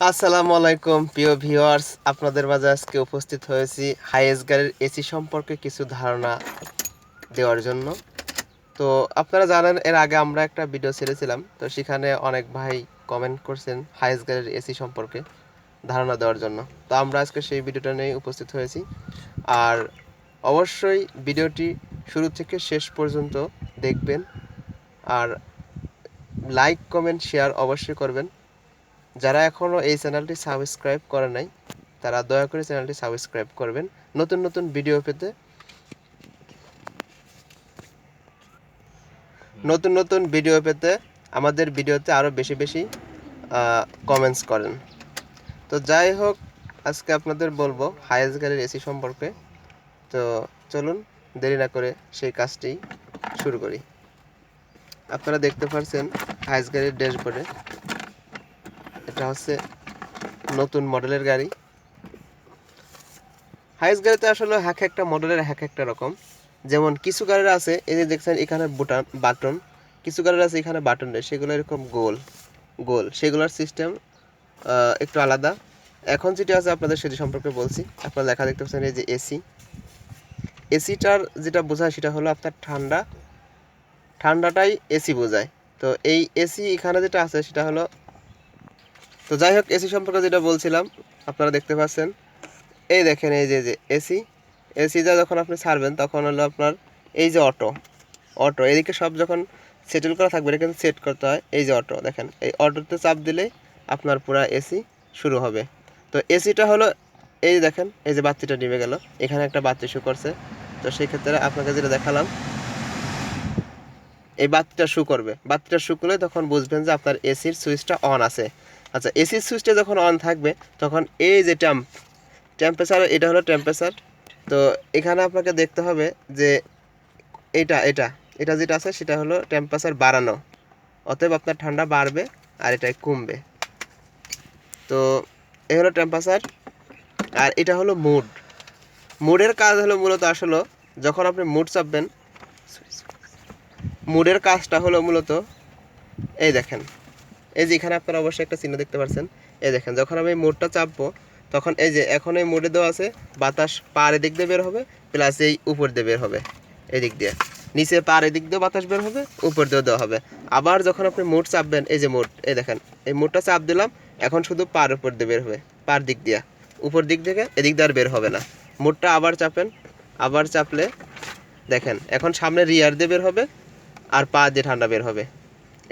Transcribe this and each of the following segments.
আসসালামু আলাইকুম প্রিয় ভিউয়ার্স, আপনাদের মাঝে আজকে উপস্থিত হয়েছি হাইয়েস্ট গাড়ির এসি সম্পর্কে কিছু ধারণা দেওয়ার জন্য। তো আপনারা জানেন এর আগে আমরা একটা ভিডিও ছেড়েছিলাম, তো সেখানে অনেক ভাই কমেন্ট করছেন হাইয়েস্ট গাড়ির এসি সম্পর্কে ধারণা দেওয়ার জন্য। তো আমরা আজকে সেই ভিডিওটা নিয়ে উপস্থিত হয়েছি। আর অবশ্যই ভিডিওটি শুরু থেকে শেষ পর্যন্ত দেখবেন, আর লাইক কমেন্ট শেয়ার অবশ্যই করবেন। যারা এখনও এই চ্যানেলটি সাবস্ক্রাইব করে নাই তারা দয়া করে চ্যানেলটি সাবস্ক্রাইব করবেন নতুন নতুন ভিডিও পেতে। আমাদের ভিডিওতে আরও বেশি বেশি কমেন্টস করেন। তো যাই হোক, আজকে আপনাদের বলবো হাইয়েস্ট গাড়ির এসি সম্পর্কে। তো চলুন দেরি না করে সেই কাজটি শুরু করি। আপনারা দেখতে পাচ্ছেন হাইয়েস্ট গাড়ির ড্যাশবোর্ডে এটা হচ্ছে নতুন মডেলের গাড়ি। হাইয়েস্ট গাড়িতে আসলে হ্যাক একটা মডেলের হ্যাক একটা রকম। যেমন কিছু গাড়ির আছে এই যে দেখছেন এখানে বাটন, কিছু গাড়ির আছে এখানে বাটন নেই, সেগুলো এরকম গোল গোল, সেগুলোর সিস্টেম একটু আলাদা। এখন যেটা আছে আপনাদের সেটি সম্পর্কে বলছি। আপনারা লেখা দেখতে পাচ্ছেন এই যে এসিটার যেটা বোঝায় সেটা হলো আপনার ঠান্ডাটাই এসি বোঝায়। তো এই এসি এখানে যেটা আছে সেটা হলো, তো যাই হোক এসি সম্পর্কে যেটা বলছিলাম আপনারা দেখতে পাচ্ছেন এই দেখেন এই যে এসিটা যখন আপনি ছাড়বেন তখন হলো আপনার এই যে অটো এদিকে সব যখন সেটেল করা থাকবে এটা কিন্তু সেট করতে হয়। এই যে অটো দেখেন, এই অটোতে চাপ দিলেই আপনার পুরো এসি শুরু হবে। তো এসিটা হলো এই যে দেখেন এই যে বাতিটা নিভে গেল, এখানে একটা বাতি শু করছে। তো সেই ক্ষেত্রে আপনাকে যেটা দেখালাম এই বাতিটা শু করবে, বাতিটা শু করলে তখন বুঝবেন যে আপনার এসির সুইচটা অন আছে। আচ্ছা, এসির সুইচটা যখন অন থাকবে তখন এই যে টেম্পারেচার, এটা হলো টেম্পারেচার। তো এখানে আপনাকে দেখতে হবে যে এটা এটা এটা যেটা আছে সেটা হলো টেম্পারেচার বাড়ানো, অতএব আপনার ঠান্ডা বাড়বে আর এটা কমবে। তো এই হলো টেম্পারেচার। আর এটা হলো মুডের কাজ হলো মূলত আসলে যখন আপনি মুড চাপবেন, মুডের কাজটা হলো মূলত এই দেখেন এই যে এখানে আপনারা অবশ্যই একটা চিহ্ন দেখতে পাচ্ছেন। এই দেখেন যখন আমি মোডটা চাপবো তখন এই যে এখন এই মোডে দেওয়া আছে বাতাস পার এদিক দিয়ে বের হবে, প্লাস এই উপর দিয়ে বের হবে, এদিক দিয়ে নিচে পার এদিক দিয়ে বাতাস বের হবে, উপর দিয়ে দেওয়া হবে। আবার যখন আপনি মোড চাপবেন এই যে মোড, এই দেখেন এই মোডটা চাপ দিলাম, এখন শুধু পার উপর দিয়ে বের হবে, পার দিক দিয়া, উপর দিক থেকে এদিক দিয়ে আর বের হবে না। মোডটা আবার চাপেন, আবার চাপলে দেখেন এখন সামনে রিয়ার দিয়ে বের হবে আর পা দিয়ে ঠান্ডা বের হবে।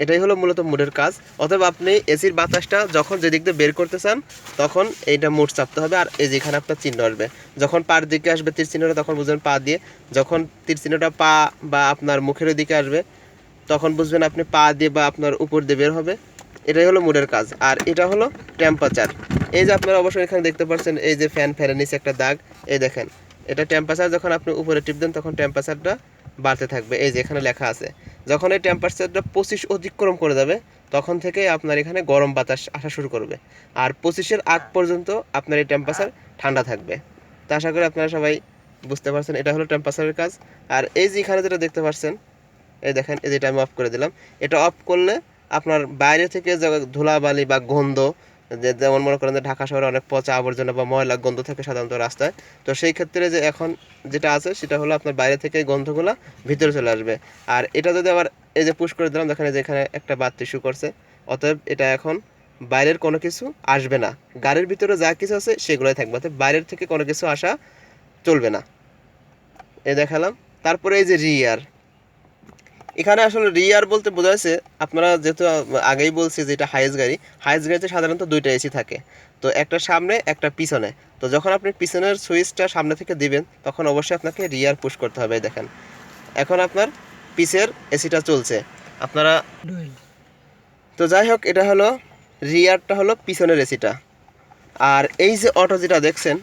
এটাই হলো মূলত মুডের কাজ। অথবা আপনি এসির বাতাসটা যখন যেদিক দিয়ে বের করতে চান তখন এইটা মুড চাপতে হবে, আর এই যেখানে আপনার চিহ্ন আসবে যখন পার দিকে আসবে তীর চিহ্নটা তখন বুঝবেন পা দিয়ে, যখন তীর চিহ্নটা পা বা আপনার মুখের দিকে আসবে তখন বুঝবেন আপনি পা দিয়ে বা আপনার উপর দিয়ে বের হবে। এটাই হলো মুডের কাজ। আর এটা হলো টেম্পারেচার। এই যে আপনারা অবশ্যই এখানে দেখতে পাচ্ছেন এই যে ফ্যানের নিচে একটা দাগ, এই দেখেন এটা টেম্পারেচার। যখন আপনি উপরে টিপ দেন তখন টেম্পারেচারটা বাড়তে থাকবে, এই যে এখানে লেখা আছে। যখন এই টেম্পারেচারটা 25 অতিক্রম করে যাবে তখন থেকে আপনার এখানে গরম বাতাস আসা শুরু করবে, আর 25-এর আগ পর্যন্ত আপনার এই টেম্পারেচার ঠান্ডা থাকবে। তো আশা করি আপনারা সবাই বুঝতে পারছেন এটা হলো টেম্পারেচারের কাজ। আর এই যে এখানে যেটা দেখতে পাচ্ছেন এই দেখেন এই যেটা আমি অফ করে দিলাম, এটা অফ করলে আপনার বাইরে থেকে যে ধুলাবালি বা গন্ধ, যেমন মনে করেন যে ঢাকা শহরে অনেক পচা আবর্জনা বা ময়লা গন্ধ থাকে সাধারণত রাস্তায়, তো সেই ক্ষেত্রে যে এখন যেটা আছে সেটা হলো আপনার বাইরে থেকে গন্ধগুলো ভিতরে চলে আসবে। আর এটা যদি আবার এই যে পুশ করে দিলাম দেখেন যে এখানে একটা বাতি শু করছে, অতএব এটা এখন বাইরের কোনো কিছু আসবে না, গাড়ির ভিতরে যা কিছু আছে সেগুলোই থাকবে, অতএব বাইরের থেকে কোনো কিছু আসা চলবে না। এই দেখালাম। তারপরে এই যে রিয়ার, এখানে আসলে রিয়ার বলতে বোঝাচ্ছে আপনারা যেহেতু আগেই বলছি যে এটা হাইয়েস্ট গাড়িতে সাধারণত দুইটা এসি থাকে, তো একটা সামনে একটা পিছনে। তো যখন আপনি পিছনের সুইচটা সামনে থেকে দিবেন তখন অবশ্যই আপনাকে রিয়ার পুশ করতে হবে। দেখেন এখন আপনার পিছের এসিটা চলছে আপনারা। তো যাই হোক এটা হলো রিয়ারটা হলো পিছনের এসিটা। আর এই যে অটো যেটা দেখছেন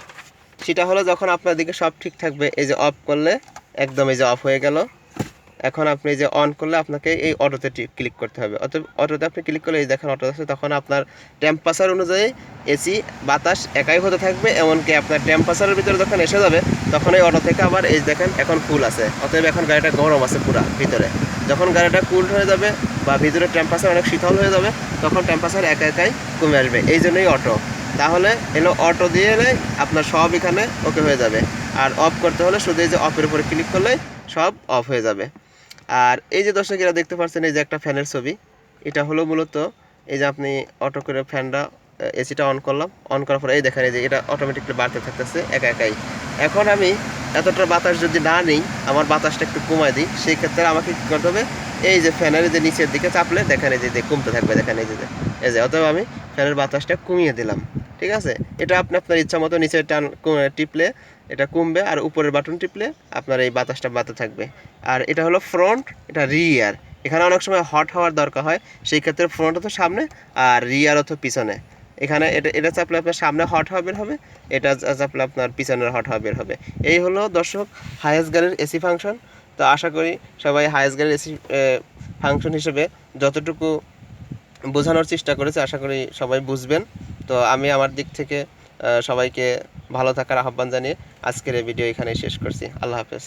সেটা হলো যখন আপনার দিকে সব ঠিক থাকবে এই যে অফ করলে একদম এই যে অফ হয়ে গেল। এখন আপনি যে অন করলে আপনাকে এই অটোতে ক্লিক করতে হবে, অতএব অটোতে আপনি ক্লিক করলে এই দেখেন অটো আছে, তখন আপনার টেম্পারেচার অনুযায়ী এসি বাতাস একাই হতে থাকবে, এমনকি আপনার টেম্পারেচারের ভিতরে যখন এসে যাবে তখন এই অটো থেকে আবার এই দেখেন এখন ফুল আছে, অতএব এখন গাড়িটা গরম আছে পুরা ভিতরে। যখন গাড়িটা কুল হয়ে যাবে বা ভিতরে টেম্পারেচার অনেক শীতল হয়ে যাবে তখন টেম্পারেচার একা একাই কমে আসবে, এই জন্যই অটো। তাহলে এলো অটো দিয়ে এলে আপনার সব এখানে ওকে হয়ে যাবে। আর অফ করতে হলে শুধু এই যে অফের উপরে ক্লিক করলেই সব অফ হয়ে যাবে। আর এই যে দর্শকেরা দেখতে পাচ্ছেন এই যে একটা ফ্যানের ছবি, এটা হলো মূলত এই যে আপনি অটো করে ফ্যানটা এসিটা অন করলাম, অন করার পরে এই দেখেন এই যে এটা অটোমেটিকলি বাড়তে থাকতেছে একা একাই। এখন আমি এতটা বাতাস যদি না নিই, আমার বাতাসটা একটু কমায় দিই, সেই ক্ষেত্রে আমাকে কী করতে হবে, এই যে ফ্যানের যে নিচের দিকে চাপলে দেখেন এই যে কমতে থাকবে, দেখেন এই যে অতএব আমি ফ্যানের বাতাসটা কমিয়ে দিলাম। ঠিক আছে, এটা আপনি আপনার ইচ্ছা মতো নিচে টান টিপলে এটা কমবে, আর উপরের বাটন টিপলে আপনার এই বাতাসটা বাড়তে থাকবে। আর এটা হলো ফ্রন্ট, এটা রিয়ার। এখানে অনেক সময় হট হওয়ার দরকার হয়, সেই ক্ষেত্রে ফ্রন্ট হতো সামনে আর রিয়ার হতো পিছনে। এখানে এটা চাপলে আপনার সামনে হট হওয়া বের হবে, এটা চাপলে আপনার পিছনের হট হওয়া বের হবে। এই হলো দর্শক হায়েস্ট গাড়ির এসি ফাংশন। তো আশা করি সবাই হায়েস্ট গাড়ির এসি ফাংশন হিসেবে যতটুকু বোঝানোর চেষ্টা করেছে আশা করি সবাই বুঝবেন। তো আমি আমার দিক থেকে সবাইকে ভালো থাকার আহ্বান জানিয়ে আজকের এই ভিডিও এখানেই শেষ করছি। আল্লাহ হাফেজ।